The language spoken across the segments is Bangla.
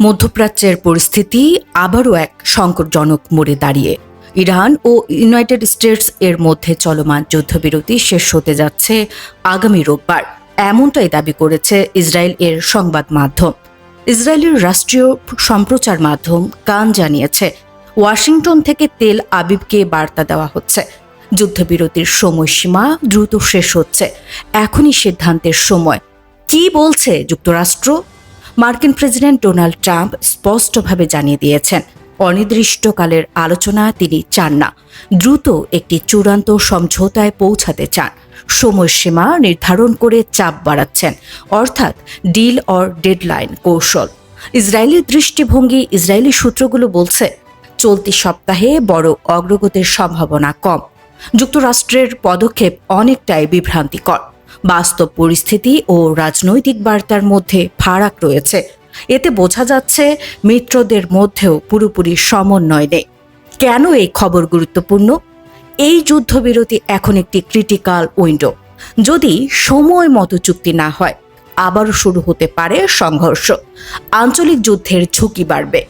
মধ্যপ্রাচ্যের পরিস্থিতি আবারও এক সংকটজনক মোড়ে দাঁড়িয়ে। ইরান ও ইউনাইটেড স্টেটস এর মধ্যে চলমান যুদ্ধবিরতি শেষ হতে যাচ্ছে আগামী রোববার, এমনটাই দাবি করেছে ইসরায়েল এর সংবাদ মাধ্যম। ইসরায়েলের রাষ্ট্রীয় সম্প্রচার মাধ্যম কান জানিয়েছে, ওয়াশিংটন থেকে তেল আবিবকে বার্তা দেওয়া হচ্ছে, যুদ্ধবিরতির সময়সীমা দ্রুত শেষ হচ্ছে, এখনই সিদ্ধান্তের সময়। কি বলছে যুক্তরাষ্ট্র? মার্কিন প্রেসিডেন্ট ডোনাল্ড ট্রাম্প স্পষ্টভাবে জানিয়ে দিয়েছেন, অনির্দিষ্টকালের আলোচনা তিনি চান না, দ্রুত একটি চূড়ান্ত সমঝোতায় পৌঁছাতে চান। সময়সীমা নির্ধারণ করে চাপ বাড়াচ্ছেন, অর্থাৎ ডিল অর ডেডলাইন কৌশল। ইসরায়েলি দৃষ্টিভঙ্গি। ইসরায়েলি সূত্রগুলো বলছে, চলতি সপ্তাহে বড় অগ্রগতির সম্ভাবনা কম। যুক্তরাষ্ট্রের পদক্ষেপ অনেকটাই বিভ্রান্তিকর। বাস্তব পরিস্থিতি ও রাজনৈতিক বার্তার মধ্যে ফারাক রয়েছে। এতে বোঝা যাচ্ছে মিত্রদের মধ্যেও পুরোপুরি সমন্বয় নেই। কেন এই খবর গুরুত্বপূর্ণ? এই যুদ্ধবিরতি এখন একটি ক্রিটিক্যাল উইন্ডো। যদি সময় মতো চুক্তি না হয়, আবারও শুরু হতে পারে সংঘর্ষ, আঞ্চলিক যুদ্ধের ঝুঁকি বাড়বে।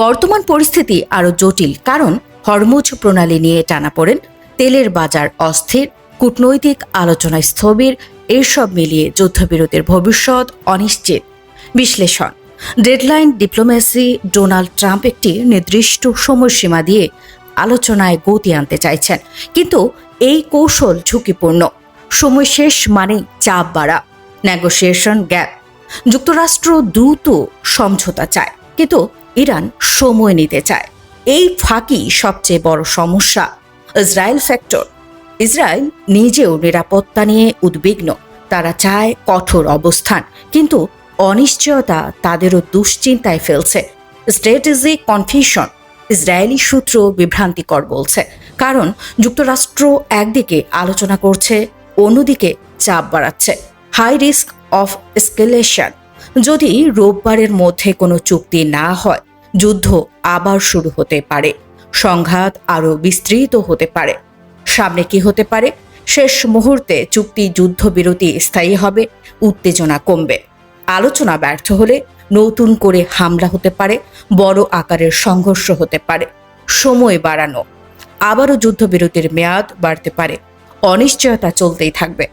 বর্তমান পরিস্থিতি আরও জটিল, কারণ হরমুজ প্রণালী নিয়ে টানাপোড়েন, তেলের বাজার অস্থির, কূটনৈতিক আলোচনা স্থবির, এসব মিলিয়ে যুদ্ধবিরতির ভবিষ্যৎ অনিশ্চিত। বিশ্লেষণ: ডেডলাইন ডিপ্লোম্যাসি। ডোনাল্ড ট্রাম্প একটি নির্দিষ্ট সময়সীমা দিয়ে আলোচনায় গতি আনতে চাইছেন, কিন্তু এই কৌশল ঝুঁকিপূর্ণ। সময় শেষ মানেই চাপ বাড়া, নেগোসিয়েশন গ্যাপ। যুক্তরাষ্ট্র দ্রুত সমঝোতা চায়, কিন্তু ইরান সময় নিতে চায়। এই ফাঁকি সবচেয়ে বড় সমস্যা ইসরায়েল ফ্যাক্টর। ইসরায়েল নিজেও নিরাপত্তা নিয়ে উদ্বিগ্ন। তারা চায় কঠোর অবস্থান, কিন্তু অনিশ্চয়তা তাদেরও দুশ্চিন্তায় ফেলছে। Strategic confusion. ইসরায়েলি সূত্র বিভ্রান্তিকর বলছে, কারণ যুক্তরাষ্ট্র একদিকে আলোচনা করছে, অন্যদিকে চাপ বাড়াচ্ছে। High risk of escalation. যদি রোববারের মধ্যে কোনো চুক্তি না হয়, যুদ্ধ আবার শুরু হতে পারে, সংঘাত আরও বিস্তৃত হতে পারে। সামনে কি হতে পারে? শেষ মুহূর্তে চুক্তি যুদ্ধবিরতি স্থায়ী হবে, উত্তেজনা কমবে। আলোচনা ব্যর্থ হলে নতুন করে হামলা হতে পারে, বড় আকারের সংঘর্ষ হতে পারে। সময় বাড়ানো, আবারও যুদ্ধবিরতির মেয়াদ বাড়তে পারে। অনিশ্চয়তা চলতেই থাকবে।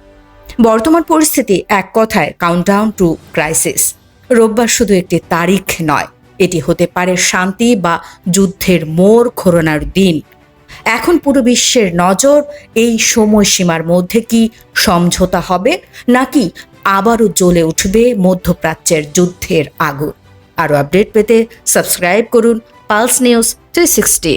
বর্তমান পরিস্থিতি এক কথায় কাউন্টডাউন টু ক্রাইসিস। রোববার শুধু একটি তারিখ নয়, এটি হতে পারে শান্তি বা যুদ্ধের মোড় ঘোরানোর দিন। এখন পুরো বিশ্বের নজর এই সময়সীমার মধ্যে কি সমঝোতা হবে, নাকি আবারও জ্বলে উঠবে মধ্যপ্রাচ্যের যুদ্ধের আগুন। আরও আপডেট পেতে সাবস্ক্রাইব করুন পালস নিউজ 360।